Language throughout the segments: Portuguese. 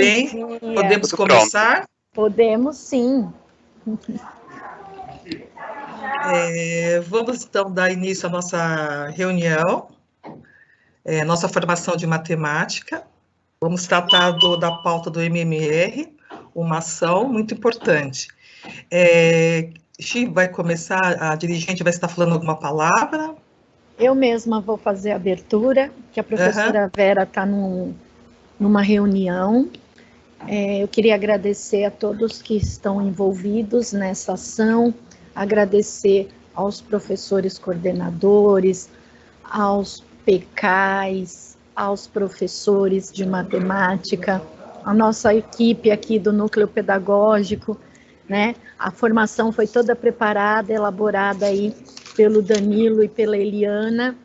bem? Dia. Podemos começar? Podemos, sim. Vamos, então, dar início à nossa reunião, nossa formação de matemática. Vamos tratar da pauta do MMR, uma ação muito importante. Xi vai começar, a dirigente vai estar falando alguma palavra? Eu mesma vou fazer a abertura, que a professora Vera está numa reunião. Eu queria agradecer a todos que estão envolvidos nessa ação, agradecer aos professores coordenadores, aos PKs, aos professores de matemática, a nossa equipe aqui do núcleo pedagógico, né? A formação foi toda preparada, elaborada aí pelo Danilo e pela Eliana,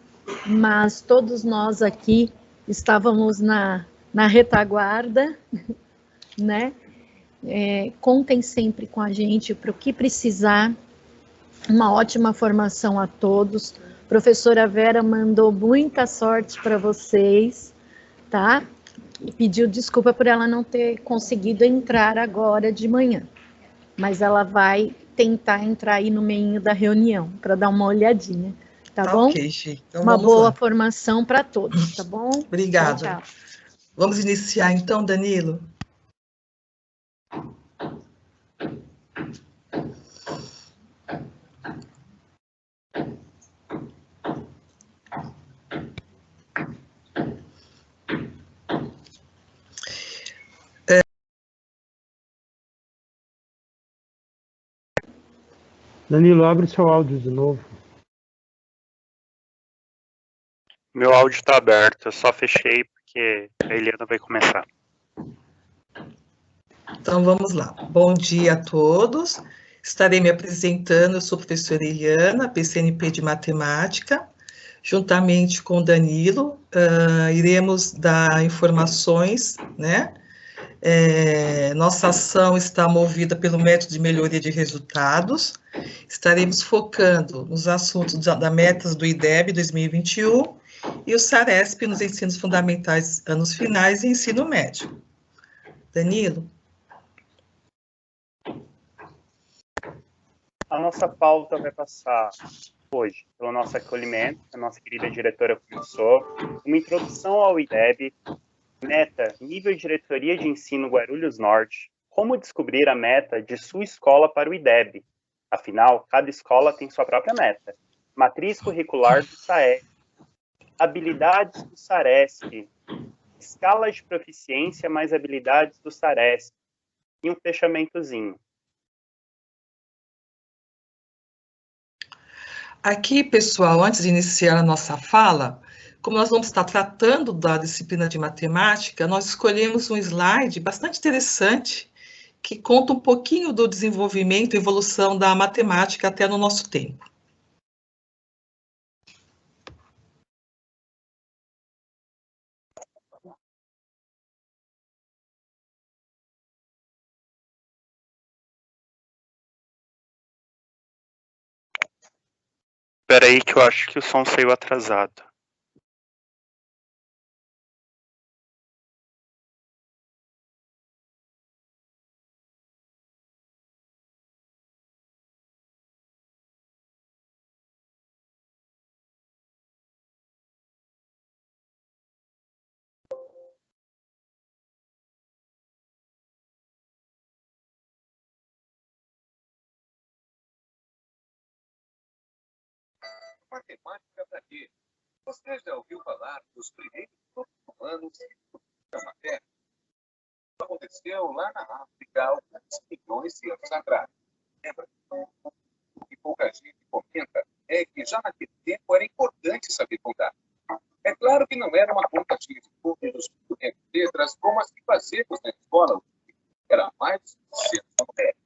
mas todos nós aqui estávamos na retaguarda, né? Contem sempre com a gente para o que precisar. Uma ótima formação a todos. Professora Vera mandou muita sorte para vocês, tá? E pediu desculpa por ela não ter conseguido entrar agora de manhã, mas ela vai tentar entrar aí no meio da reunião para dar uma olhadinha, tá bom? Ok, Xi. Então, uma vamos boa lá. Formação para todos, tá bom? Obrigada. Tchau, tchau. Vamos iniciar então, Danilo. Danilo, abre seu áudio de novo. Meu áudio está aberto, eu só fechei porque a Eliana vai começar. Então, vamos lá. Bom dia a todos. Estarei me apresentando, eu sou a professora Eliana, PCNP de Matemática. Juntamente com o Danilo, iremos dar informações, né? Nossa ação está movida pelo método de melhoria de resultados. Estaremos focando nos assuntos da metas do IDEB 2021 e o SARESP nos ensinos fundamentais, anos finais e ensino médio. Danilo? A nossa pauta vai passar hoje pelo nosso acolhimento, a nossa querida diretora começou, uma introdução ao IDEB, meta, nível de diretoria de ensino Guarulhos Norte, como descobrir a meta de sua escola para o IDEB. Afinal, cada escola tem sua própria meta. Matriz curricular do SAESP, habilidades do SARESP, escala de proficiência mais habilidades do SARESP, e um fechamentozinho. Aqui, pessoal, antes de iniciar a nossa fala, como nós vamos estar tratando da disciplina de matemática, nós escolhemos um slide bastante interessante, que conta um pouquinho do desenvolvimento e evolução da matemática até no nosso tempo. Espera aí que eu acho que o som saiu atrasado. Matemática para quê? Você já ouviu falar dos primeiros grupos humanos da Terra? Isso aconteceu lá na África há alguns milhões de anos atrás. Lembra? O que pouca gente comenta é que já naquele tempo era importante saber contar. É claro que não era uma conta cheia de números, letras, como as que fazemos na escola. Era mais senso numérico.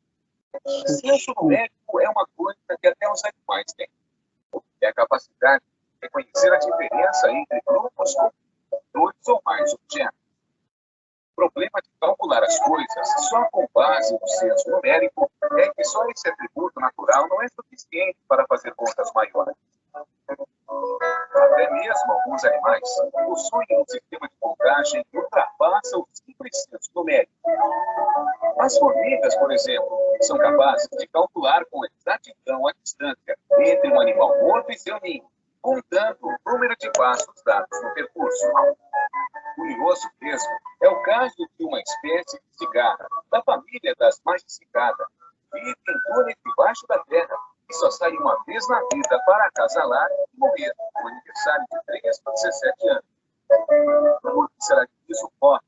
Senso numérico é uma coisa que até os animais têm. É a capacidade de reconhecer a diferença entre grupos com dois ou mais objetos. O problema de calcular as coisas só com base no senso numérico é que só esse atributo natural não é suficiente para fazer contas maiores. Até mesmo alguns animais possuem um sistema de contagem que ultrapassa o simples senso numérico. As formigas, por exemplo, são capazes de calcular com exatidão a distância entre um animal morto e seu ninho, contando o número de passos dados no percurso. Curioso mesmo é o caso de uma espécie de cigarra, da família das magicicadas, que vive em túneis debaixo da terra e só sai uma vez na vida para acasalar e morrer no aniversário de 3 a 17 anos. Por que será que isso ocorre?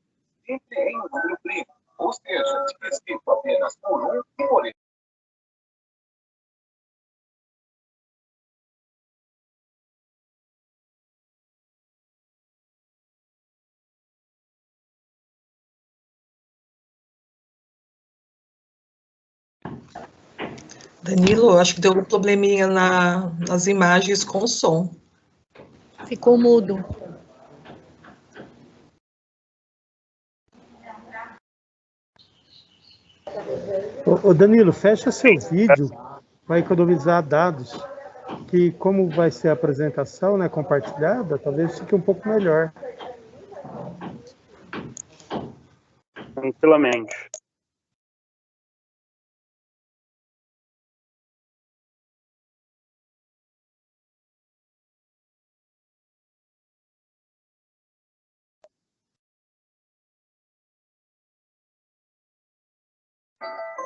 Sempre em um número primo, ou seja, dividido apenas por 1 e por ele. Danilo, acho que deu um probleminha nas imagens com o som. Ficou mudo. Ô Danilo, fecha seu vídeo, vai economizar dados, que como vai ser a apresentação, né, compartilhada, talvez fique um pouco melhor. Tranquilamente.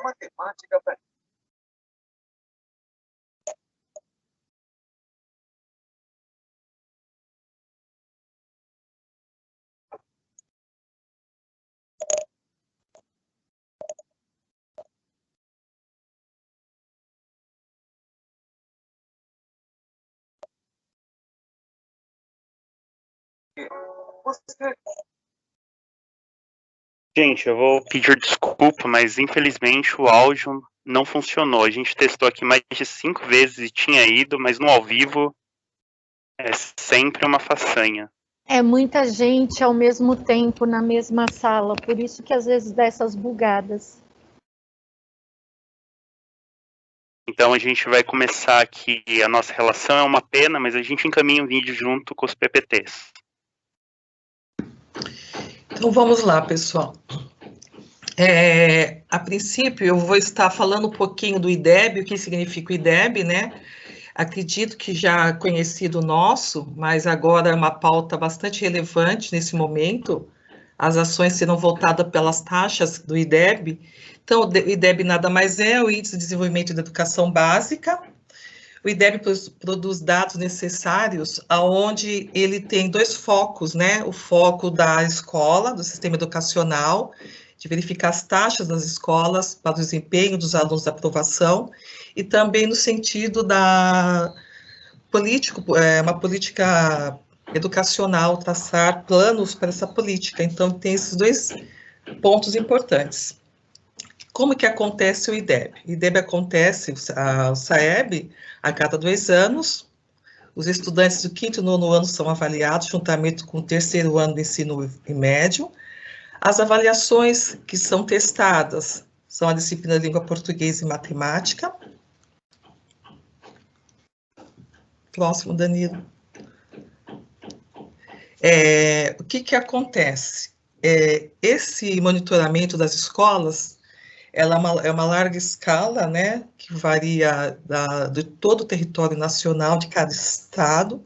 Matemática para você. Gente, eu vou pedir desculpa, mas infelizmente o áudio não funcionou. A gente testou aqui mais de 5 vezes e tinha ido, mas no ao vivo é sempre uma façanha. É muita gente ao mesmo tempo na mesma sala, por isso que às vezes dá essas bugadas. Então a gente vai começar aqui, a nossa relação é uma pena, mas a gente encaminha o vídeo junto com os PPTs. Então, vamos lá, pessoal. A princípio, eu vou estar falando um pouquinho do IDEB, o que significa o IDEB, né? Acredito que já conhecido nosso, mas agora é uma pauta bastante relevante nesse momento. As ações serão voltadas pelas taxas do IDEB. Então, o IDEB nada mais é o Índice de Desenvolvimento da Educação Básica. O IDEB produz dados necessários, aonde ele tem 2 focos, né? O foco da escola, do sistema educacional, de verificar as taxas das escolas para o desempenho dos alunos da aprovação, e também no sentido da uma política educacional, traçar planos para essa política. Então, tem esses 2 pontos importantes. Como que acontece o IDEB? O IDEB acontece, o SAEB, a cada 2 anos. Os estudantes do 5º e 9º ano são avaliados, juntamente com o 3º ano do ensino médio. As avaliações que são testadas são a disciplina de língua portuguesa e matemática. Próximo, Danilo. O que acontece? Esse monitoramento das escolas, ela é uma larga escala, né, que varia de todo o território nacional, de cada estado,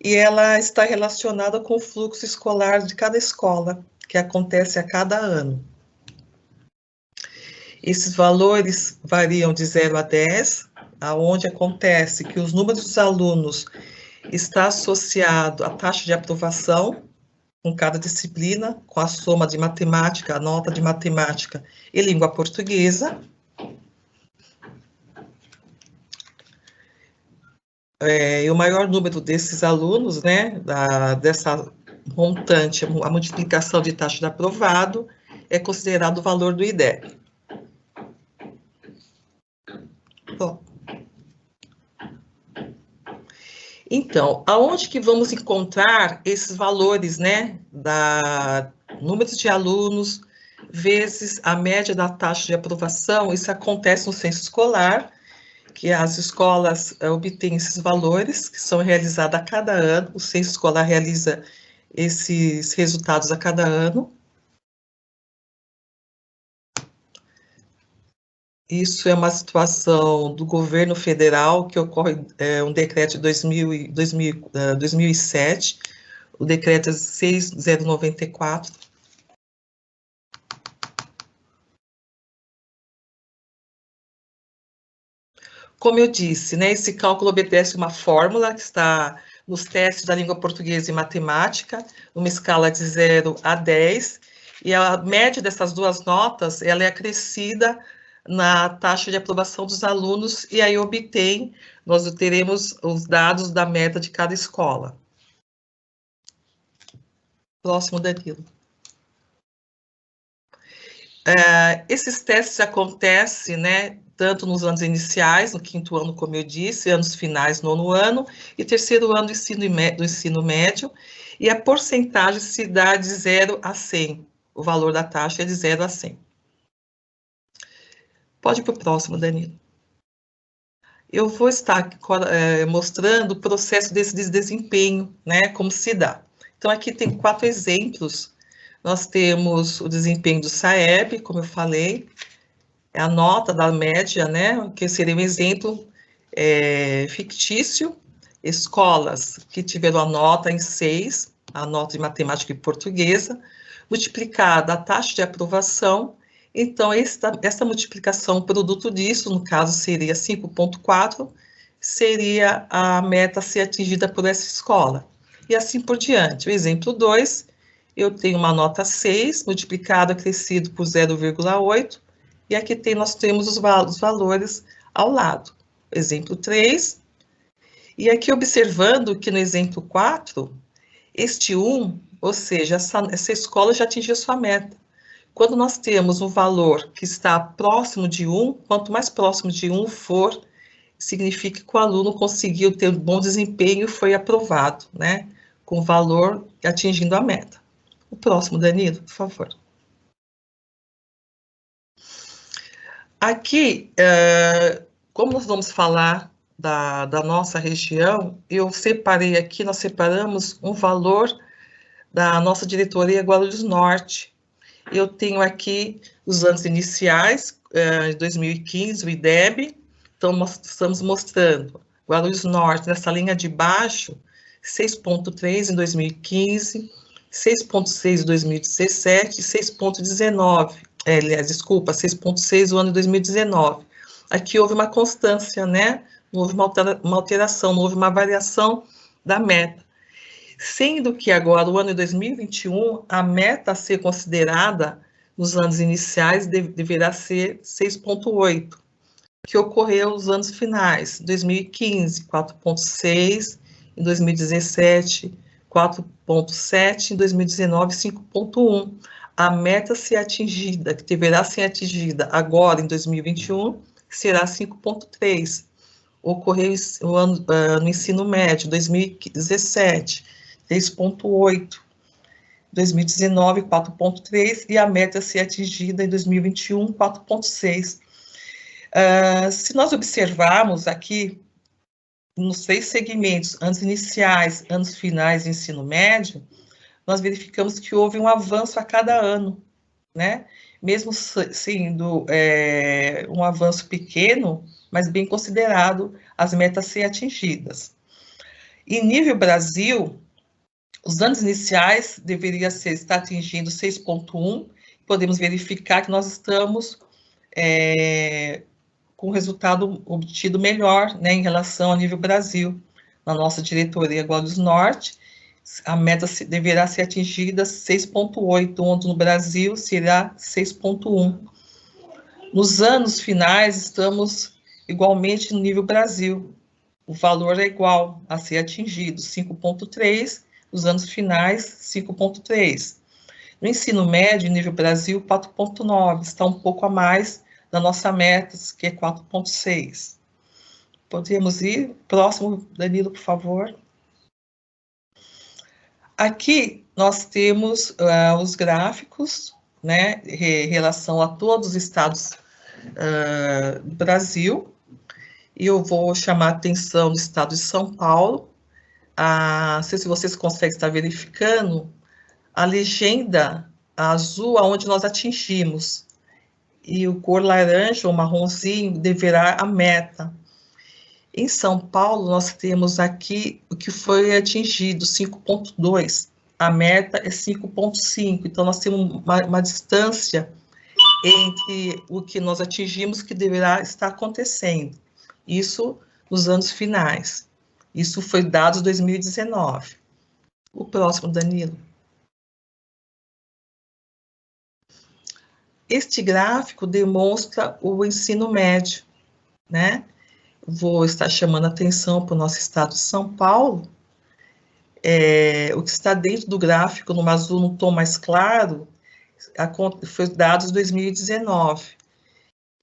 e ela está relacionada com o fluxo escolar de cada escola, que acontece a cada ano. Esses valores variam de 0 a 10, aonde acontece que os números dos alunos está associado à taxa de aprovação com cada disciplina, com a soma de matemática, a nota de matemática e língua portuguesa. E o maior número desses alunos, né, dessa montante, a multiplicação de taxa de aprovado, é considerado o valor do IDEB. Bom. Então, aonde que vamos encontrar esses valores, né, números de alunos, vezes a média da taxa de aprovação? Isso acontece no censo escolar, que as escolas obtêm esses valores, que são realizados a cada ano, o Censo Escolar realiza esses resultados a cada ano. Isso é uma situação do governo federal, que ocorre um decreto de 2007, o decreto 6094. Como eu disse, né, esse cálculo obedece uma fórmula que está nos testes da língua portuguesa e matemática, numa escala de 0 a 10, e a média dessas duas notas, ela é acrescida na taxa de aprovação dos alunos, e aí nós teremos os dados da meta de cada escola. Próximo, Danilo. Esses testes acontecem, né, tanto nos anos iniciais, no 5º ano, como eu disse, anos finais, 9º ano, e 3º ano do ensino médio, e a porcentagem se dá de 0 a 100, o valor da taxa é de 0 a 100. Pode ir para o próximo, Danilo. Eu vou estar mostrando o processo desse desempenho, né, como se dá. Então, aqui tem 4 exemplos. Nós temos o desempenho do SAEB, como eu falei, é a nota da média, né, que seria um exemplo fictício, escolas que tiveram a nota em 6, a nota de matemática e portuguesa, multiplicada a taxa de aprovação. Então, esta multiplicação, produto disso, no caso, seria 5,4, seria a meta a ser atingida por essa escola. E assim por diante. O exemplo 2, eu tenho uma nota 6, multiplicado, acrescido por 0,8, e aqui nós temos os valores ao lado. Exemplo 3, e aqui observando que no exemplo 4, este 1, ou seja, essa escola já atingiu sua meta. Quando nós temos um valor que está próximo de 1, quanto mais próximo de 1 for, significa que o aluno conseguiu ter um bom desempenho e foi aprovado, né? Com o valor atingindo a meta. O próximo, Danilo, por favor. Aqui, como nós vamos falar da nossa região, eu separei aqui, nós separamos um valor da nossa diretoria Guarulhos Norte. Eu tenho aqui os anos iniciais, de 2015, o IDEB, então nós estamos mostrando Guarulhos Norte, nessa linha de baixo, 6,3 em 2015, 6,6 em 2017 e 6,19, desculpa, 6,6 o ano de 2019. Aqui houve uma constância, né? Não houve uma alteração, não houve uma variação da meta. Sendo que agora, o ano de 2021, a meta a ser considerada nos anos iniciais deverá ser 6,8, que ocorreu nos anos finais, 2015, 4,6, em 2017, 4,7, em 2019, 5,1. A meta a ser atingida, que deverá ser atingida agora, em 2021, será 5,3. Ocorreu no ensino médio, 2017, 3,8, 2019, 4,3, e a meta a ser atingida em 2021, 4,6. Se nós observarmos aqui, nos 3 segmentos, anos iniciais, anos finais e ensino médio, nós verificamos que houve um avanço a cada ano, né? Mesmo sendo um avanço pequeno, mas bem considerado as metas a ser atingidas. Em nível Brasil, os anos iniciais deveria estar atingindo 6,1, podemos verificar que nós estamos com resultado obtido melhor, né, em relação ao nível Brasil. Na nossa diretoria Guarulhos Norte, a meta deverá ser atingida 6,8, onde no Brasil será 6,1. Nos anos finais, estamos igualmente no nível Brasil. O valor é igual a ser atingido, 5,3, nos anos finais, 5,3. No ensino médio, nível Brasil, 4,9, está um pouco a mais da nossa meta, que é 4,6. Podemos ir? Próximo, Danilo, por favor. Aqui nós temos os gráficos, né, em relação a todos os estados do Brasil, e eu vou chamar a atenção do estado de São Paulo. Não sei se vocês conseguem estar verificando, a legenda azul aonde nós atingimos, e o cor laranja ou marronzinho deverá a meta. Em São Paulo, nós temos aqui o que foi atingido, 5,2. A meta é 5,5. Então, nós temos uma distância entre o que nós atingimos que deverá estar acontecendo. Isso nos anos finais. Isso foi dados 2019. O próximo, Danilo. Este gráfico demonstra o ensino médio, né? Vou estar chamando a atenção para o nosso estado de São Paulo. O que está dentro do gráfico, no azul, no tom mais claro, foi dados 2019,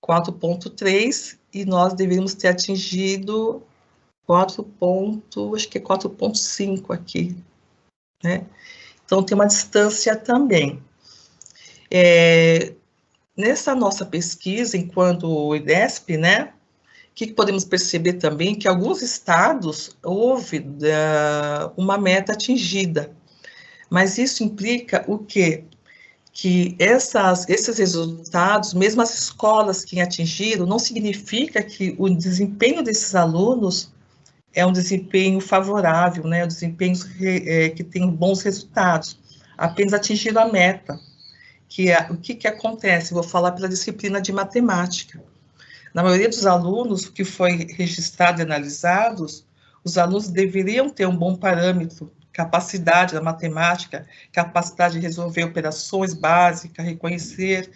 4,3, e nós deveríamos ter atingido 4,5 aqui, né? Então, tem uma distância também. Nessa nossa pesquisa, enquanto o IDESP, né, o que podemos perceber também? Que alguns estados houve uma meta atingida, mas isso implica o quê? Que esses resultados, mesmo as escolas que atingiram, não significa que o desempenho desses alunos é um desempenho favorável, né, um desempenho que tem bons resultados, apenas atingiram a meta. O que acontece? Vou falar pela disciplina de matemática. Na maioria dos alunos que foi registrado e analisados, os alunos deveriam ter um bom parâmetro, capacidade da matemática, capacidade de resolver operações básicas, reconhecer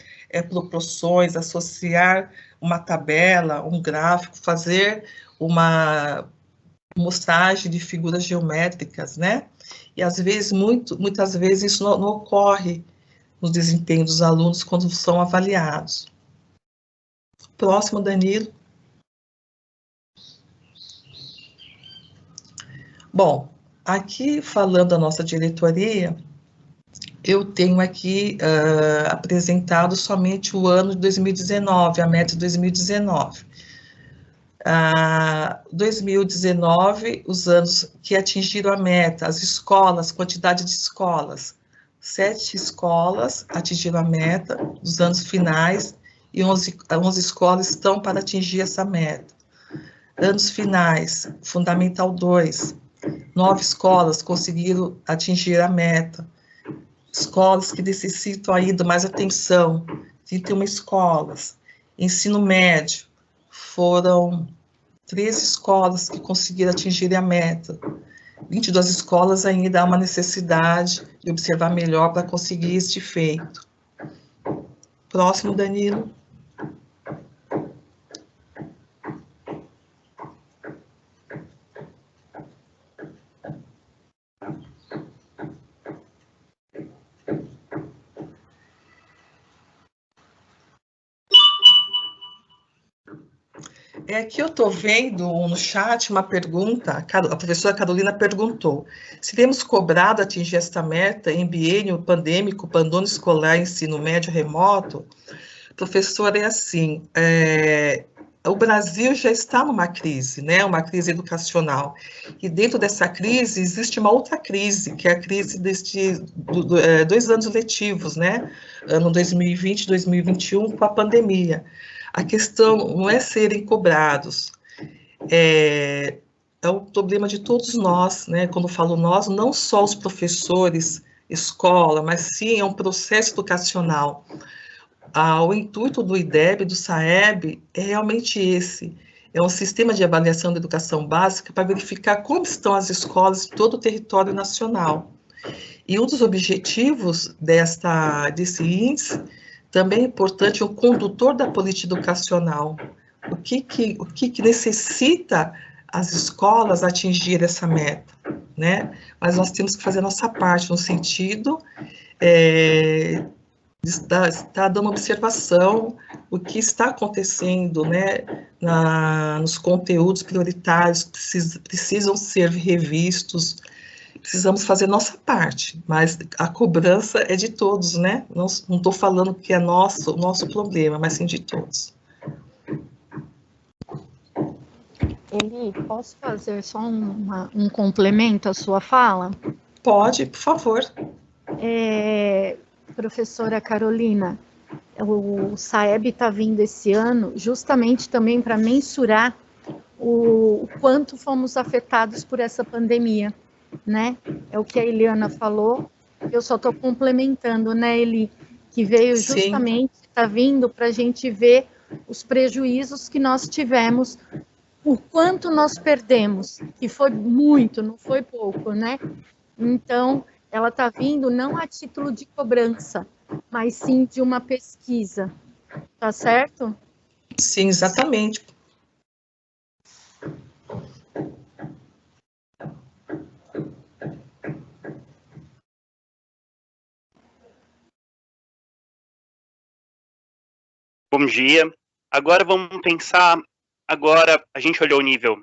proporções, associar uma tabela, um gráfico, fazer uma mostragem de figuras geométricas, né? E às vezes, muitas vezes isso não ocorre no desempenho dos alunos quando são avaliados. Próximo, Danilo. Bom, aqui falando da nossa diretoria, eu tenho aqui apresentado somente o ano de 2019, a meta de 2019. 2019, os anos que atingiram a meta, as escolas, quantidade de escolas, 7 escolas atingiram a meta dos anos finais e 11 escolas estão para atingir essa meta. Anos finais, Fundamental 2, 9 escolas conseguiram atingir a meta. Escolas que necessitam ainda mais atenção, 31 escolas. Ensino médio, foram 13 escolas que conseguiram atingir a meta. 22 escolas ainda há uma necessidade de observar melhor para conseguir este feito. Próximo, Danilo. Aqui eu estou vendo no chat uma pergunta, a professora Carolina perguntou: se temos cobrado atingir esta meta em biênio pandêmico, abandono escolar, ensino médio remoto? Professora, é assim, o Brasil já está numa crise, né, uma crise educacional, e dentro dessa crise existe uma outra crise, que é a crise destes 2 anos letivos, né, ano 2020 e 2021, com a pandemia. A questão não é serem cobrados, é o problema de todos nós, né? Quando eu falo nós, não só os professores, escola, mas sim é um processo educacional. O intuito do IDEB, do SAEB, é realmente esse, é um sistema de avaliação da educação básica para verificar como estão as escolas de todo o território nacional. E um dos objetivos desse índice também é importante o condutor da política educacional. O que necessita as escolas atingir essa meta, né? Mas nós temos que fazer a nossa parte no sentido de estar dando observação o que está acontecendo, né, nos conteúdos prioritários que precisam ser revistos. Precisamos fazer nossa parte, mas a cobrança é de todos, né? Não estou falando que é nosso problema, mas sim de todos. Eli, posso fazer só um complemento à sua fala? Pode, por favor. Professora Carolina, o SAEB está vindo esse ano justamente também para mensurar o quanto fomos afetados por essa pandemia, né? É o que a Eliana falou, eu só estou complementando, né, Eli? Que veio justamente, está vindo para a gente ver os prejuízos que nós tivemos, o quanto nós perdemos, que foi muito, não foi pouco, né? Então, ela está vindo não a título de cobrança, mas sim de uma pesquisa, tá certo? Sim, exatamente. Bom dia. Agora vamos pensar, agora a gente olhou o nível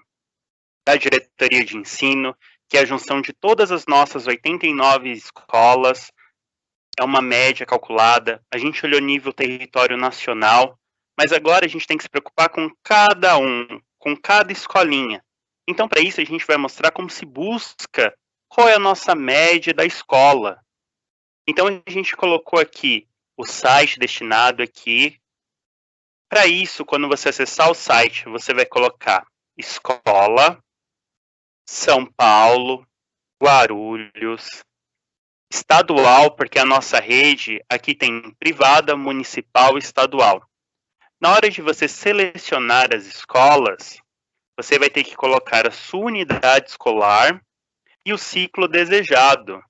da diretoria de ensino, que é a junção de todas as nossas 89 escolas, é uma média calculada, a gente olhou o nível território nacional, mas agora a gente tem que se preocupar com cada com cada escolinha. Então, para isso, a gente vai mostrar como se busca qual é a nossa média da escola. Então, a gente colocou aqui o site destinado aqui. Para isso, quando você acessar o site, você vai colocar escola, São Paulo, Guarulhos, estadual, porque a nossa rede aqui tem privada, municipal e estadual. Na hora de você selecionar as escolas, você vai ter que colocar a sua unidade escolar e o ciclo desejado.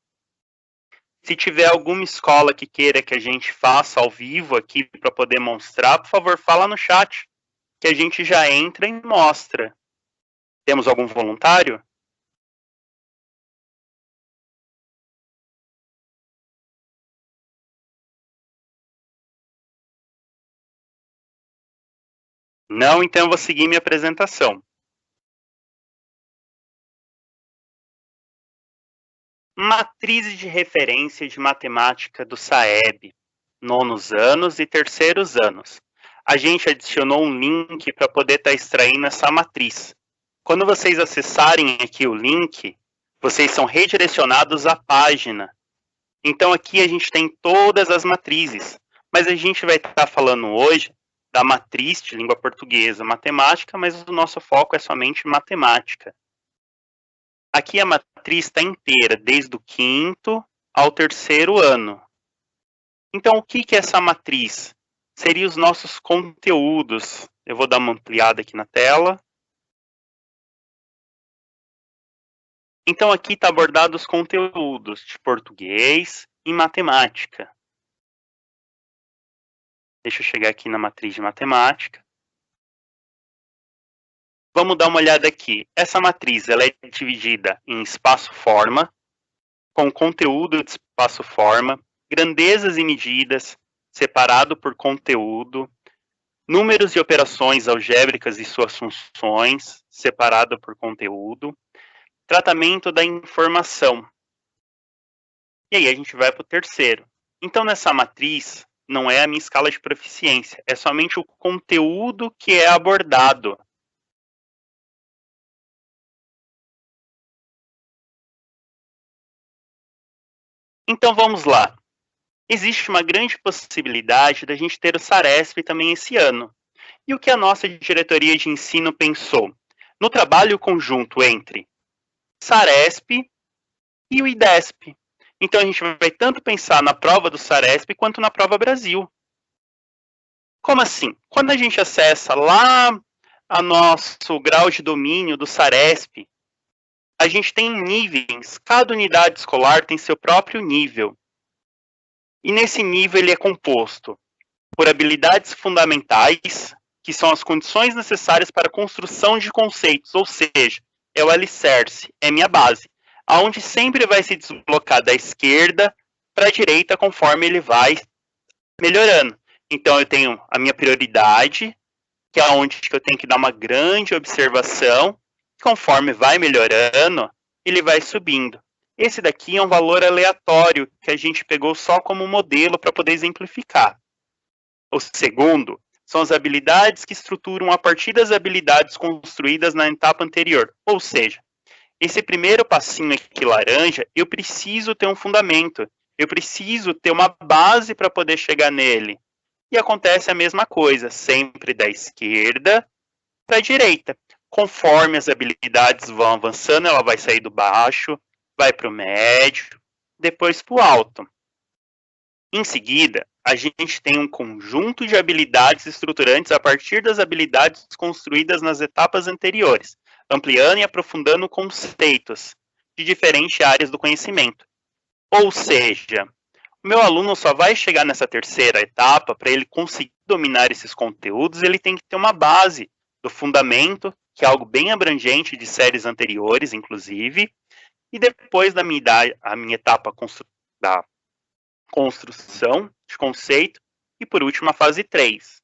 Se tiver alguma escola que queira que a gente faça ao vivo aqui para poder mostrar, por favor, fala no chat, que a gente já entra e mostra. Temos algum voluntário? Não, então eu vou seguir minha apresentação. Matrizes de referência de matemática do SAEB, nonos anos e terceiros anos. A gente adicionou um link para poder estar extraindo essa matriz. Quando vocês acessarem aqui o link, vocês são redirecionados à página. Então aqui a gente tem todas as matrizes, mas a gente vai estar falando hoje da matriz de língua portuguesa, matemática, mas o nosso foco é somente matemática. Aqui a matriz está inteira, desde o 5º ao 3º ano. Então, o que é essa matriz? Seriam os nossos conteúdos. Eu vou dar uma ampliada aqui na tela. Então, aqui está abordado os conteúdos de português e matemática. Deixa eu chegar aqui na matriz de matemática. Vamos dar uma olhada aqui. Essa matriz ela é dividida em espaço-forma, com conteúdo de espaço-forma, grandezas e medidas, separado por conteúdo, números e operações algébricas e suas funções, separado por conteúdo, tratamento da informação. E aí a gente vai para o 3º. Então, nessa matriz, não é a minha escala de proficiência, é somente o conteúdo que é abordado. Então, vamos lá. Existe uma grande possibilidade da gente ter o SARESP também esse ano. E o que a nossa diretoria de ensino pensou? No trabalho conjunto entre SARESP e o IDESP. Então, a gente vai tanto pensar na prova do SARESP quanto na prova Brasil. Como assim? Quando a gente acessa lá o nosso grau de domínio do SARESP, a gente tem níveis, cada unidade escolar tem seu próprio nível. E nesse nível ele é composto por habilidades fundamentais, que são as condições necessárias para a construção de conceitos, ou seja, é o alicerce, é minha base, aonde sempre vai se deslocar da esquerda para a direita conforme ele vai melhorando. Então eu tenho a minha prioridade, que é onde eu tenho que dar uma grande observação, conforme vai melhorando, ele vai subindo. Esse daqui é um valor aleatório que a gente pegou só como modelo para poder exemplificar. O segundo são as habilidades que estruturam a partir das habilidades construídas na etapa anterior. Ou seja, esse primeiro passinho aqui laranja, eu preciso ter um fundamento, eu preciso ter uma base para poder chegar nele. E acontece a mesma coisa, sempre da esquerda para a direita. Conforme as habilidades vão avançando, ela vai sair do baixo, vai para o médio, depois para o alto. Em seguida, a gente tem um conjunto de habilidades estruturantes a partir das habilidades construídas nas etapas anteriores, ampliando e aprofundando conceitos de diferentes áreas do conhecimento. Ou seja, o meu aluno só vai chegar nessa terceira etapa, para ele conseguir dominar esses conteúdos, ele tem que ter uma base do fundamento, que é algo bem abrangente de séries anteriores, inclusive, e depois da minha etapa da construção de conceito, e por último a fase 3.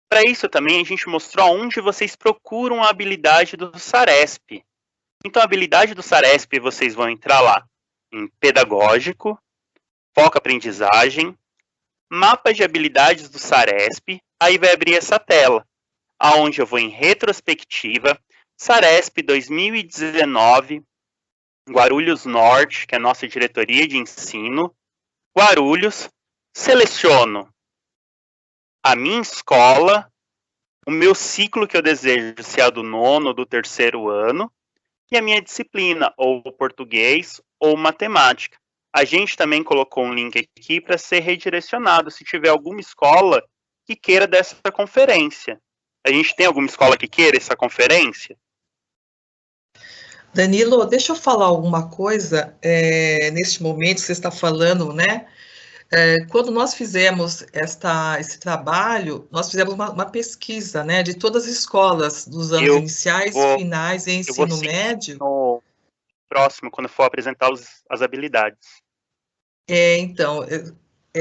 Para isso também a gente mostrou onde vocês procuram a habilidade do SARESP. Então a habilidade do SARESP, vocês vão entrar lá em pedagógico, foco aprendizagem, mapa de habilidades do SARESP, aí vai abrir essa tela, aonde eu vou em retrospectiva, SARESP 2019, Guarulhos Norte, que é a nossa diretoria de ensino, Guarulhos, seleciono a minha escola, o meu ciclo que eu desejo, se é do 9º ou do 3º ano, e a minha disciplina, ou português ou matemática. A gente também colocou um link aqui para ser redirecionado, se tiver alguma escola que queira dessa conferência. A gente tem alguma escola que queira essa conferência? Danilo, deixa eu falar alguma coisa, neste momento que você está falando, né? Quando nós fizemos esse trabalho, nós fizemos uma pesquisa, né, de todas as escolas dos anos iniciais, finais e ensino médio. No próximo, quando for apresentar as habilidades. Então,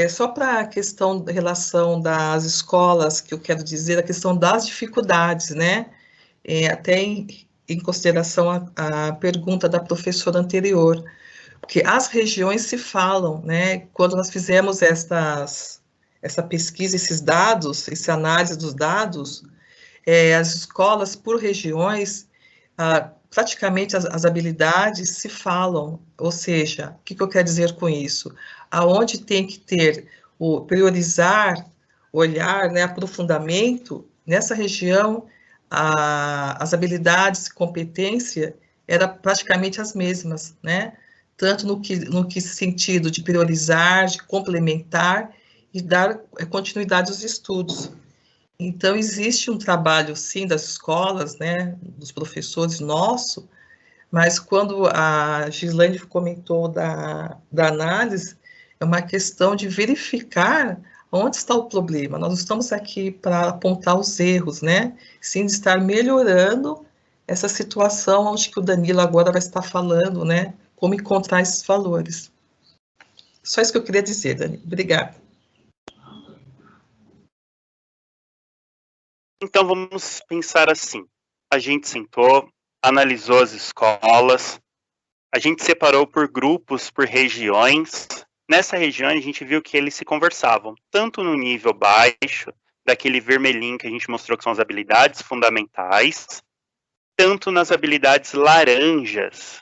só para a questão da relação das escolas, que eu quero dizer, a questão das dificuldades, né, até em consideração a pergunta da professora anterior, porque as regiões se falam, né? Quando nós fizemos essa pesquisa, esses dados, essa análise dos dados, as escolas por regiões, praticamente as habilidades se falam, ou seja, o que eu quero dizer com isso? Aonde tem que ter priorizar, olhar, né, aprofundamento, nessa região, as habilidades, competência, eram praticamente as mesmas, né? Tanto no que sentido de priorizar, de complementar e dar continuidade aos estudos. Então, existe um trabalho, sim, das escolas, né, dos professores nosso, mas quando a Gislaine comentou da análise, é uma questão de verificar onde está o problema. Nós não estamos aqui para apontar os erros, né, sim de estar melhorando essa situação onde que o Danilo agora vai estar falando, né, como encontrar esses valores. Só isso que eu queria dizer, Dani. Obrigada. Então, vamos pensar assim. A gente sentou, analisou as escolas, a gente separou por grupos, por regiões. Nessa região, a gente viu que eles se conversavam, tanto no nível baixo, daquele vermelhinho que a gente mostrou que são as habilidades fundamentais, tanto nas habilidades laranjas.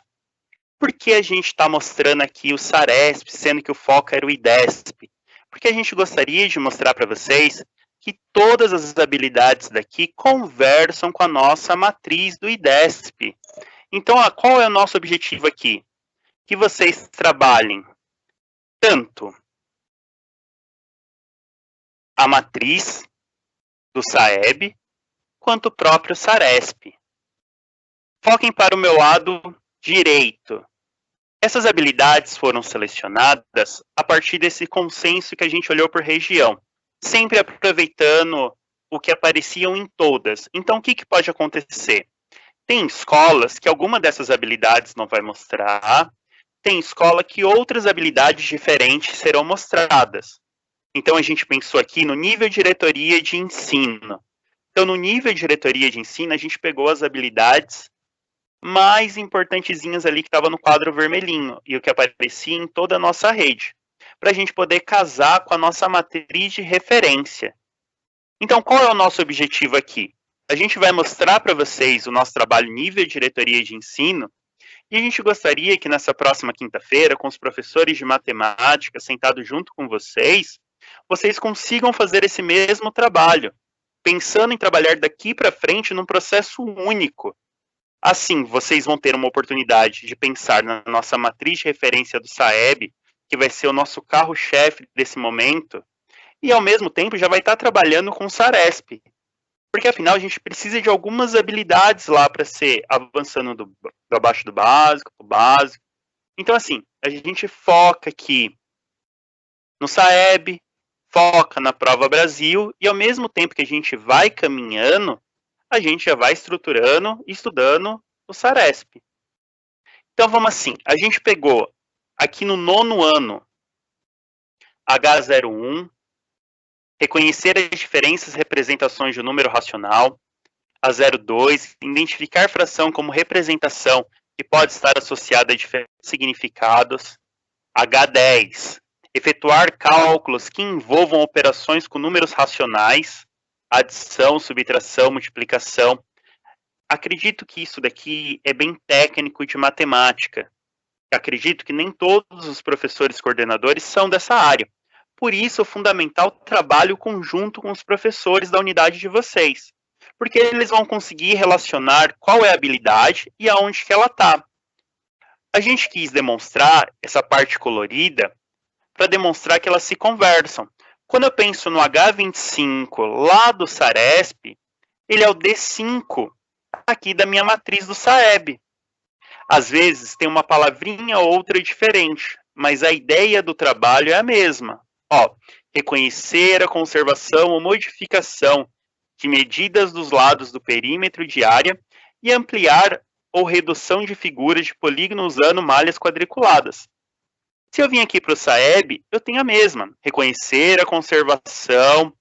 Por que a gente está mostrando aqui o SARESP, sendo que o foco era o IDESP? Porque a gente gostaria de mostrar para vocês que todas as habilidades daqui conversam com a nossa matriz do IDESP. Então, qual é o nosso objetivo aqui? Que vocês trabalhem tanto a matriz do SAEB, quanto o próprio SARESP. Foquem para o meu lado direito. Essas habilidades foram selecionadas a partir desse consenso que a gente olhou por região, sempre aproveitando o que apareciam em todas. Então, o que pode acontecer? Tem escolas que alguma dessas habilidades não vai mostrar, tem escola que outras habilidades diferentes serão mostradas. Então, a gente pensou aqui no nível diretoria de ensino. Então, no nível diretoria de ensino, a gente pegou as habilidades mais importantezinhas ali que estava no quadro vermelhinho e o que aparecia em toda a nossa rede, para a gente poder casar com a nossa matriz de referência. Então, qual é o nosso objetivo aqui? A gente vai mostrar para vocês o nosso trabalho nível diretoria de ensino, e a gente gostaria que nessa próxima quinta-feira, com os professores de matemática sentados junto com vocês consigam fazer esse mesmo trabalho, pensando em trabalhar daqui para frente num processo único. Assim, vocês vão ter uma oportunidade de pensar na nossa matriz de referência do SAEB, que vai ser o nosso carro-chefe desse momento, e ao mesmo tempo já vai estar trabalhando com o SARESP. Porque afinal a gente precisa de algumas habilidades lá para ser avançando do abaixo do básico, do básico. Então assim, a gente foca aqui no SAEB, foca na Prova Brasil, e ao mesmo tempo que a gente vai caminhando, a gente já vai estruturando e estudando o SARESP. Então vamos assim, a gente pegou aqui no 9º ano, H01, reconhecer as diferentes representações de um número racional. A 02, identificar fração como representação que pode estar associada a diferentes significados. H10, efetuar cálculos que envolvam operações com números racionais, adição, subtração, multiplicação. Acredito que isso daqui é bem técnico de matemática. Acredito que nem todos os professores coordenadores são dessa área. Por isso, é fundamental o trabalho conjunto com os professores da unidade de vocês, porque eles vão conseguir relacionar qual é a habilidade e aonde que ela está. A gente quis demonstrar essa parte colorida para demonstrar que elas se conversam. Quando eu penso no H25 lá do SARESP, ele é o D5 aqui da minha matriz do SAEB. Às vezes tem uma palavrinha ou outra diferente, mas a ideia do trabalho é a mesma. Ó, reconhecer a conservação ou modificação de medidas dos lados do perímetro de área e ampliar ou redução de figuras de polígono usando malhas quadriculadas. Se eu vim aqui para o SAEB, eu tenho a mesma. Reconhecer a conservação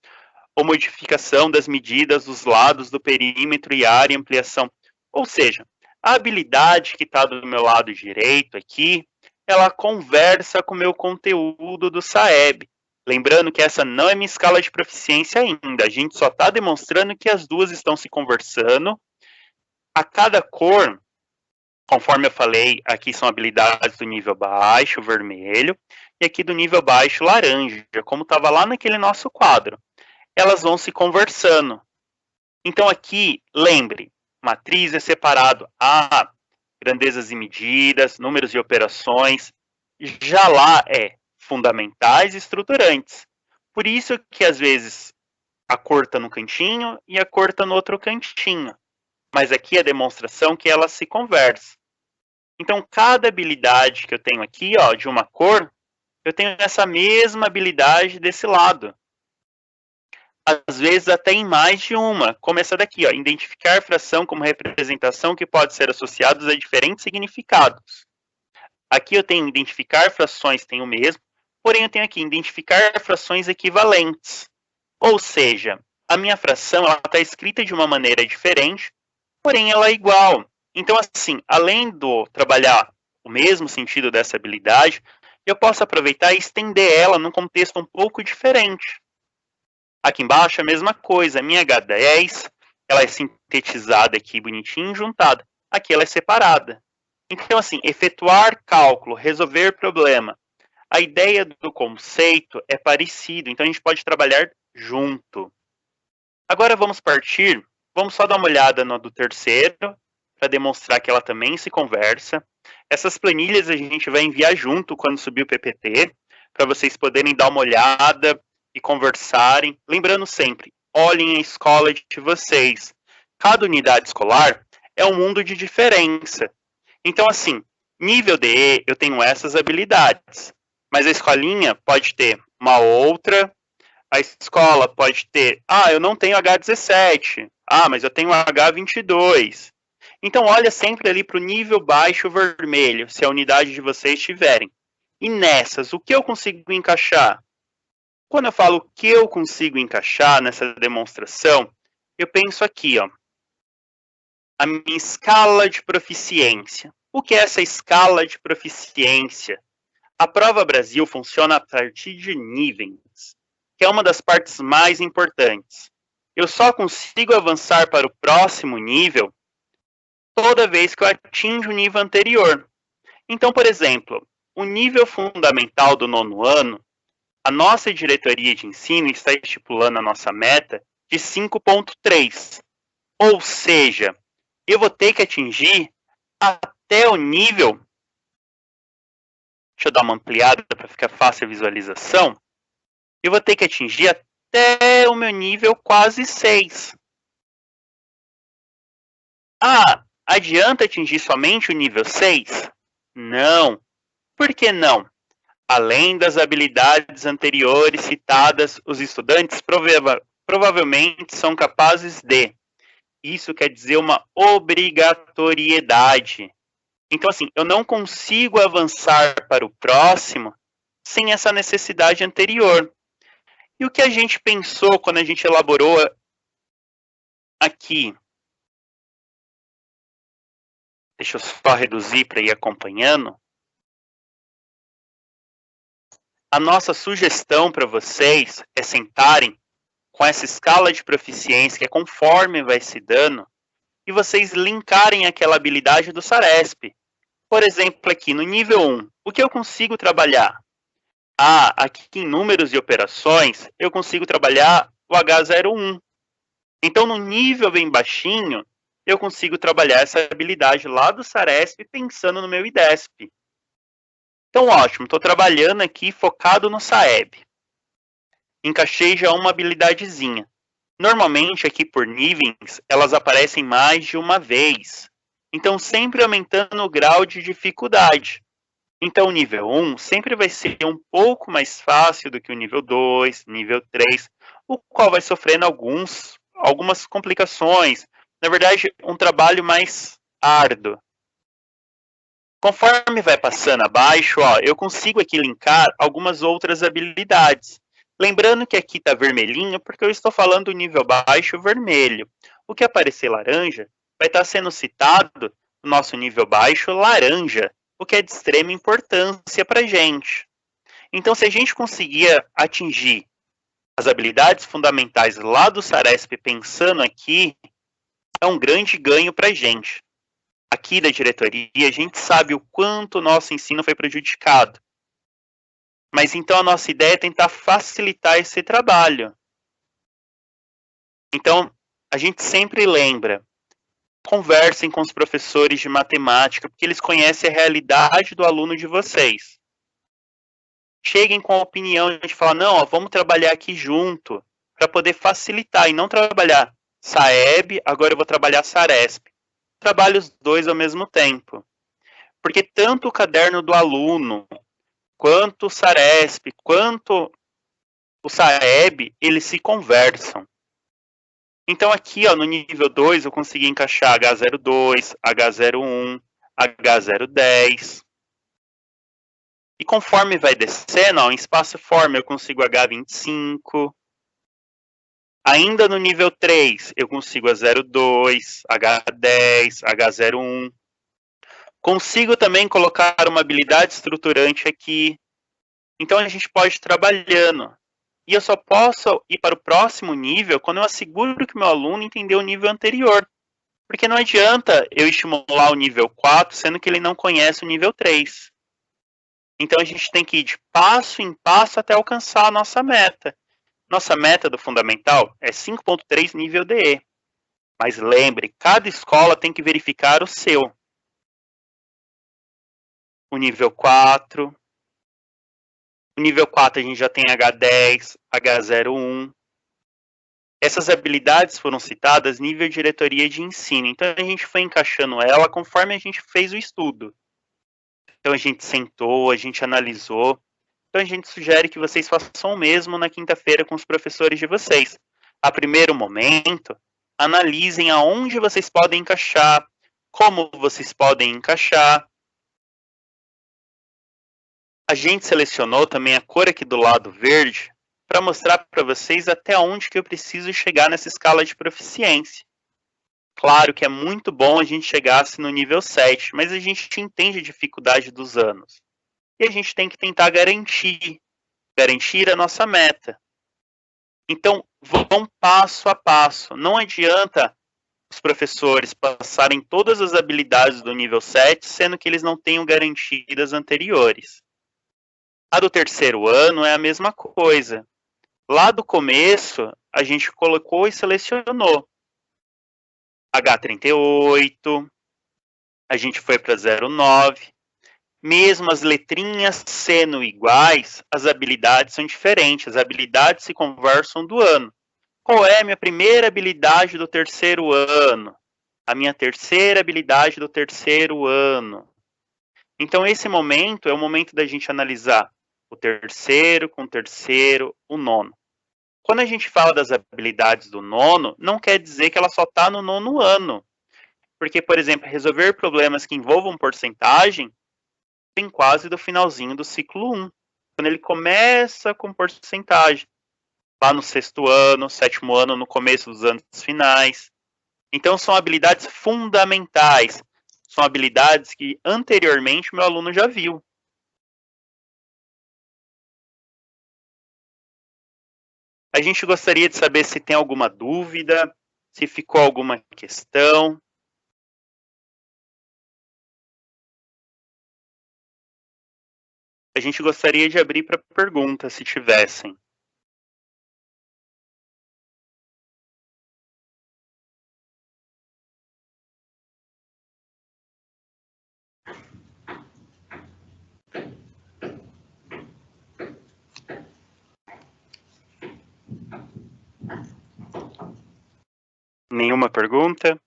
ou modificação das medidas dos lados do perímetro e área e ampliação. Ou seja, a habilidade que está do meu lado direito aqui, ela conversa com o meu conteúdo do SAEB. Lembrando que essa não é minha escala de proficiência ainda. A gente só está demonstrando que as duas estão se conversando. A cada cor, conforme eu falei, aqui são habilidades do nível baixo, vermelho, e aqui do nível baixo, laranja, como estava lá naquele nosso quadro. Elas vão se conversando. Então aqui, lembre, matriz é separado a grandezas e medidas, números e operações. Já lá é fundamentais e estruturantes. Por isso que às vezes a cor está no cantinho e a cor está no outro cantinho. Mas aqui é a demonstração que ela se conversa. Então cada habilidade que eu tenho aqui, ó, de uma cor, eu tenho essa mesma habilidade desse lado. Às vezes até em mais de uma, como essa daqui, ó, identificar fração como representação que pode ser associada a diferentes significados. Aqui eu tenho identificar frações, tem o mesmo, porém eu tenho aqui identificar frações equivalentes. Ou seja, a minha fração está escrita de uma maneira diferente, porém ela é igual. Então assim, além do trabalhar o mesmo sentido dessa habilidade, eu posso aproveitar e estender ela num contexto um pouco diferente. Aqui embaixo a mesma coisa, a minha H10, ela é sintetizada aqui bonitinho, juntada. Aqui ela é separada. Então assim, efetuar cálculo, resolver problema. A ideia do conceito é parecido, então a gente pode trabalhar junto. Agora vamos partir, vamos só dar uma olhada no do terceiro, para demonstrar que ela também se conversa. Essas planilhas a gente vai enviar junto quando subir o PPT, para vocês poderem dar uma olhada e conversarem. Lembrando sempre, olhem a escola de vocês. Cada unidade escolar é um mundo de diferença. Então assim, nível DE eu tenho essas habilidades. Mas a escolinha pode ter uma outra, a escola pode ter, eu não tenho H17, mas eu tenho H22. Então olha sempre ali para o nível baixo vermelho, se a unidade de vocês tiverem. E nessas, o que eu consigo encaixar? Quando eu falo o que eu consigo encaixar nessa demonstração, eu penso aqui, ó, a minha escala de proficiência. O que é essa escala de proficiência? A Prova Brasil funciona a partir de níveis, que é uma das partes mais importantes. eu só consigo avançar para o próximo nível toda vez que eu atinjo o nível anterior. Então, por exemplo, o nível fundamental do 9º ano, a nossa diretoria de ensino está estipulando a nossa meta de 5.3. Ou seja, eu vou ter que atingir até o nível... Deixa eu dar uma ampliada para ficar fácil a visualização. Eu vou ter que atingir até o meu nível quase 6. Ah, adianta atingir somente o nível 6? Não. Por que não? Além das habilidades anteriores citadas, os estudantes provavelmente são capazes de. Isso quer dizer uma obrigatoriedade. Então, assim, eu não consigo avançar para o próximo sem essa necessidade anterior. E o que a gente pensou quando a gente elaborou aqui? Deixa eu só reduzir para ir acompanhando. A nossa sugestão para vocês é sentarem com essa escala de proficiência, que é conforme vai se dando, e vocês linkarem aquela habilidade do SARESP. Por exemplo, aqui no nível 1, o que eu consigo trabalhar? Ah, aqui em números e operações, eu consigo trabalhar o H01. Então, no nível bem baixinho, eu consigo trabalhar essa habilidade lá do SARESP pensando no meu IDESP. Então, ótimo, estou trabalhando aqui focado no SAEB. Encaixei já uma habilidadezinha. Normalmente, aqui por níveis, elas aparecem mais de uma vez. Então, sempre aumentando o grau de dificuldade. Então, o nível 1 sempre vai ser um pouco mais fácil do que o nível 2, nível 3, o qual vai sofrendo algumas complicações. Na verdade, um trabalho mais árduo. Conforme vai passando abaixo, eu consigo aqui linkar algumas outras habilidades. Lembrando que aqui está vermelhinho, porque eu estou falando do nível baixo vermelho. O que aparecer laranja vai estar sendo citado no nosso nível baixo laranja, o que é de extrema importância para a gente. Então, se a gente conseguir atingir as habilidades fundamentais lá do SARESP pensando aqui, é um grande ganho para a gente. Aqui da diretoria, a gente sabe o quanto o nosso ensino foi prejudicado. Mas então a nossa ideia é tentar facilitar esse trabalho. Então, a gente sempre lembra, conversem com os professores de matemática, porque eles conhecem a realidade do aluno de vocês. Cheguem com a opinião de falar, não, vamos trabalhar aqui junto, para poder facilitar, e não trabalhar SAEB, agora eu vou trabalhar SARESP. Trabalhe os dois ao mesmo tempo. Porque tanto o caderno do aluno, quanto o SARESP, quanto o SAEB, eles se conversam. Então aqui, no nível 2, eu consegui encaixar H02, H01, H010. E conforme vai descendo, em espaço forma eu consigo H25. Ainda no nível 3, eu consigo H02, H10, H01. Consigo também colocar uma habilidade estruturante aqui. Então, a gente pode ir trabalhando. E eu só posso ir para o próximo nível quando eu asseguro que o meu aluno entendeu o nível anterior. Porque não adianta eu estimular o nível 4, sendo que ele não conhece o nível 3. Então, a gente tem que ir de passo em passo até alcançar a nossa meta. Nossa meta do fundamental é 5.3 nível DE. Mas lembre, cada escola tem que verificar o seu. O nível 4. O nível 4 a gente já tem H10, H01. Essas habilidades foram citadas nível diretoria de ensino. Então a gente foi encaixando ela conforme a gente fez o estudo. Então a gente sentou, a gente analisou. Então a gente sugere que vocês façam o mesmo na quinta-feira com os professores de vocês. A primeiro momento, analisem aonde vocês podem encaixar, como vocês podem encaixar. A gente selecionou também a cor aqui do lado verde para mostrar para vocês até onde que eu preciso chegar nessa escala de proficiência. Claro que é muito bom a gente chegasse no nível 7, mas a gente entende a dificuldade dos anos. E a gente tem que tentar garantir a nossa meta. Então, vão passo a passo. Não adianta os professores passarem todas as habilidades do nível 7, sendo que eles não tenham garantidas anteriores. A do terceiro ano é a mesma coisa. Lá do começo, a gente colocou e selecionou H38, a gente foi para 09. Mesmo as letrinhas sendo iguais, as habilidades são diferentes. As habilidades se conversam do ano. Qual é a minha primeira habilidade do terceiro ano? A minha terceira habilidade do terceiro ano. Então, esse momento é o momento da gente analisar o terceiro com o terceiro, o nono. Quando a gente fala das habilidades do nono, não quer dizer que ela só está no nono ano. Porque, por exemplo, resolver problemas que envolvam porcentagem tem quase do finalzinho do ciclo 1. Quando ele começa com porcentagem. Lá no sexto ano, sétimo ano, no começo dos anos finais. Então, são habilidades fundamentais. São habilidades que anteriormente o meu aluno já viu. A gente gostaria de saber se tem alguma dúvida, se ficou alguma questão. A gente gostaria de abrir para perguntas, se tivessem. Nenhuma pergunta?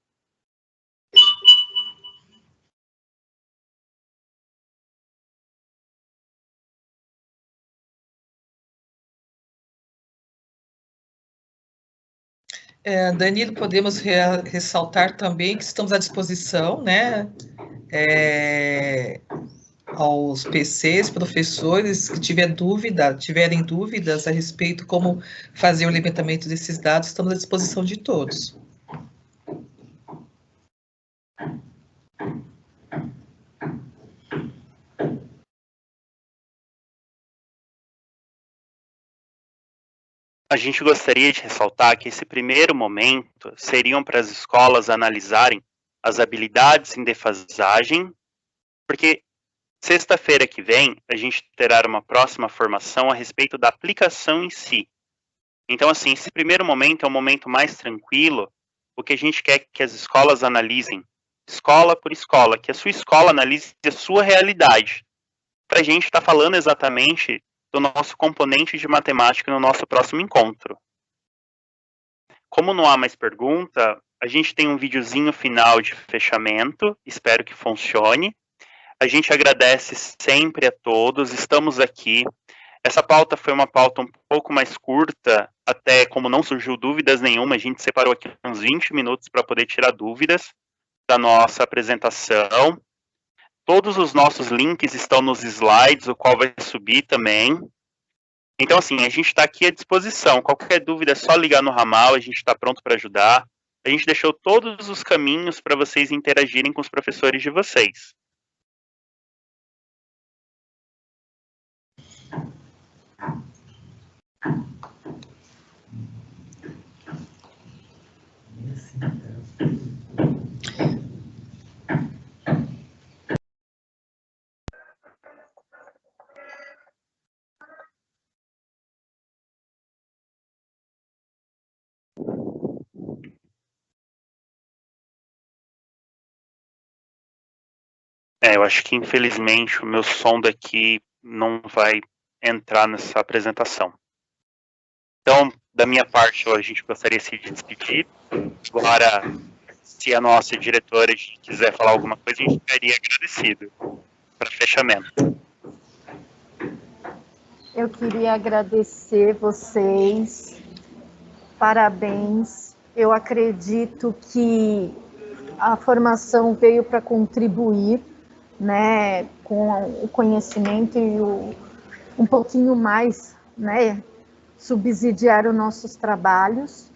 Danilo, podemos ressaltar também que estamos à disposição, né, aos PCs, professores que tiverem dúvidas a respeito como fazer o levantamento desses dados, estamos à disposição de todos. A gente gostaria de ressaltar que esse primeiro momento seriam para as escolas analisarem as habilidades em defasagem, porque sexta-feira que vem a gente terá uma próxima formação a respeito da aplicação em si. Então, assim, esse primeiro momento é um momento mais tranquilo, o que a gente quer que as escolas analisem, escola por escola, que a sua escola analise a sua realidade, para a gente estar falando exatamente do nosso componente de matemática no nosso próximo encontro. Como não há mais pergunta, a gente tem um videozinho final de fechamento, espero que funcione. A gente agradece sempre a todos, estamos aqui. Essa pauta foi uma pauta um pouco mais curta, até como não surgiu dúvidas nenhuma, a gente separou aqui uns 20 minutos para poder tirar dúvidas da nossa apresentação. Todos os nossos links estão nos slides, o qual vai subir também. Então, assim, a gente está aqui à disposição. Qualquer dúvida é só ligar no ramal, a gente está pronto para ajudar. A gente deixou todos os caminhos para vocês interagirem com os professores de vocês. Eu acho que infelizmente o meu som daqui não vai entrar nessa apresentação. Então, da minha parte, a gente gostaria de se despedir. Agora, se a nossa diretora quiser falar alguma coisa, a gente ficaria agradecido para fechamento. Eu queria agradecer vocês, parabéns. Eu acredito que a formação veio para contribuir, né, com o conhecimento e um pouquinho mais, né, subsidiar os nossos trabalhos.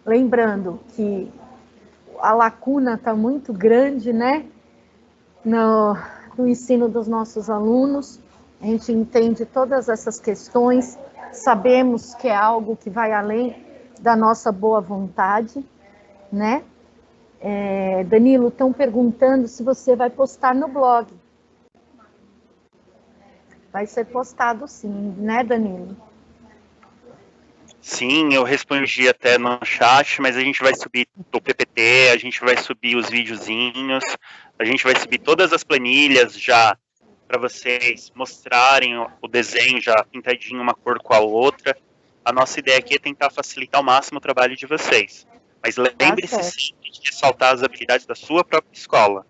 Lembrando que a lacuna está muito grande, né, no ensino dos nossos alunos. A gente entende todas essas questões, sabemos que é algo que vai além da nossa boa vontade, né? Danilo, estão perguntando se você vai postar no blog. Vai ser postado sim, né, Danilo? Sim, eu respondi até no chat, mas a gente vai subir o PPT, a gente vai subir os videozinhos, a gente vai subir todas as planilhas já para vocês mostrarem o desenho já pintadinho uma cor com a outra. A nossa ideia aqui é tentar facilitar ao máximo o trabalho de vocês. Mas lembre-se sempre de ressaltar as habilidades da sua própria escola.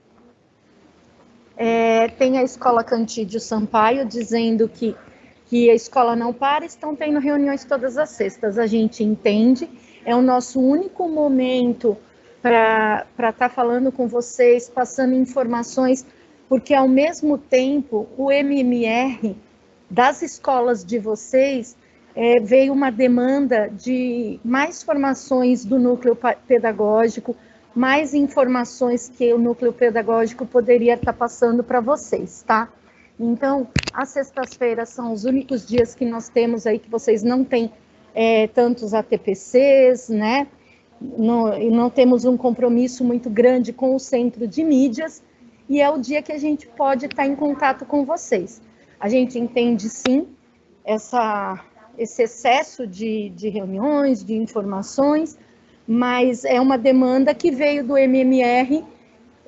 Tem a Escola Cantídio Sampaio dizendo que a escola não para, estão tendo reuniões todas as sextas. A gente entende, é o nosso único momento para estar falando com vocês, passando informações, porque ao mesmo tempo o MMR das escolas de vocês veio uma demanda de mais formações do núcleo pedagógico, mais informações que o núcleo pedagógico poderia estar passando para vocês, tá? Então, as sextas-feiras são os únicos dias que nós temos aí que vocês não têm tantos ATPCs, né? Não temos um compromisso muito grande com o centro de mídias, e é o dia que a gente pode estar em contato com vocês. A gente entende, sim, esse excesso de reuniões, de informações, mas é uma demanda que veio do MMR,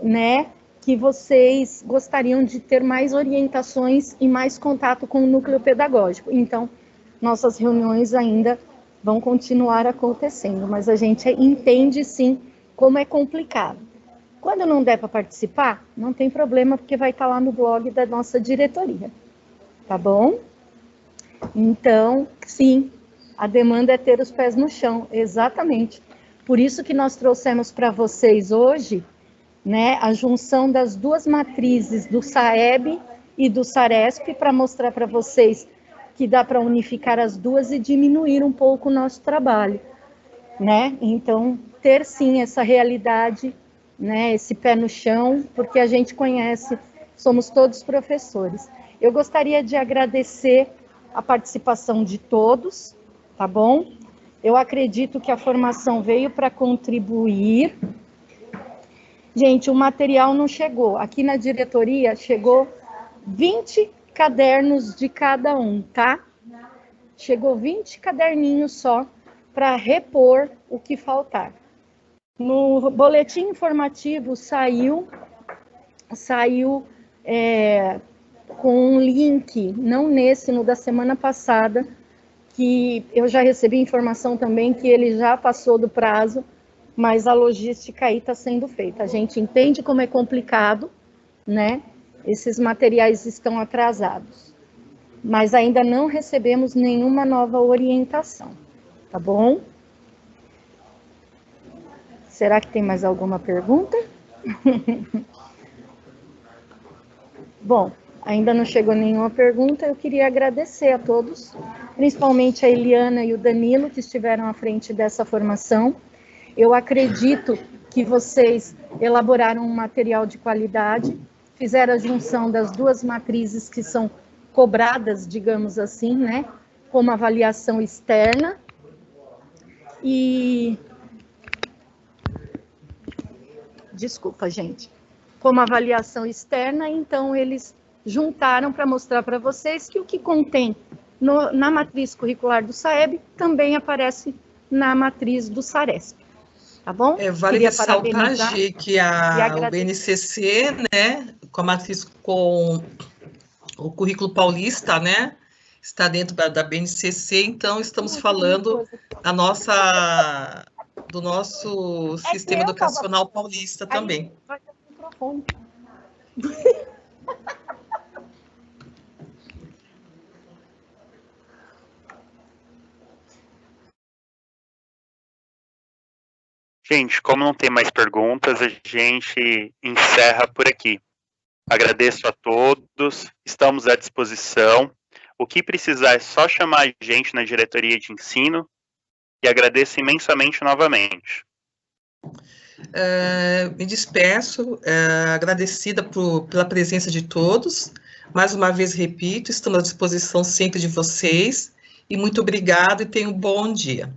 né? Que vocês gostariam de ter mais orientações e mais contato com o núcleo pedagógico. Então, nossas reuniões ainda vão continuar acontecendo, mas a gente entende, sim, como é complicado. Quando não der para participar, não tem problema, porque vai estar lá no blog da nossa diretoria, tá bom? Então, sim, a demanda é ter os pés no chão, exatamente. Por isso que nós trouxemos para vocês hoje, né, a junção das duas matrizes do SAEB e do SARESP, para mostrar para vocês que dá para unificar as duas e diminuir um pouco o nosso trabalho, né? Então, ter sim essa realidade, né, esse pé no chão, porque a gente conhece, somos todos professores. Eu gostaria de agradecer a participação de todos, tá bom? Eu acredito que a formação veio para contribuir. Gente, o material não chegou. Aqui na diretoria chegou 20 cadernos de cada um, tá? Chegou 20 caderninhos só para repor o que faltar. No boletim informativo saiu com um link, não nesse, no da semana passada, que eu já recebi informação também que ele já passou do prazo, mas a logística aí está sendo feita. A gente entende como é complicado, né? Esses materiais estão atrasados, mas ainda não recebemos nenhuma nova orientação, tá bom? Será que tem mais alguma pergunta? Bom, ainda não chegou nenhuma pergunta, eu queria agradecer a todos, principalmente a Eliana e o Danilo, que estiveram à frente dessa formação. Eu acredito que vocês elaboraram um material de qualidade, fizeram a junção das duas matrizes que são cobradas, digamos assim, né, como avaliação externa. Desculpa, gente. Como avaliação externa, então eles juntaram para mostrar para vocês que o que contém na matriz curricular do SAEB também aparece na matriz do SARESP. Tá bom? Vale ressaltar, Gi, que o BNCC, né, com a matriz com o currículo paulista, né, está dentro da BNCC, então estamos falando do nosso sistema educacional paulista também. Vai ter o microfone. Gente, como não tem mais perguntas, a gente encerra por aqui. Agradeço a todos, estamos à disposição. O que precisar é só chamar a gente na diretoria de ensino e agradeço imensamente novamente. Me despeço, agradecida pela presença de todos. Mais uma vez, repito, estamos à disposição sempre de vocês. e muito obrigada e tenha um bom dia.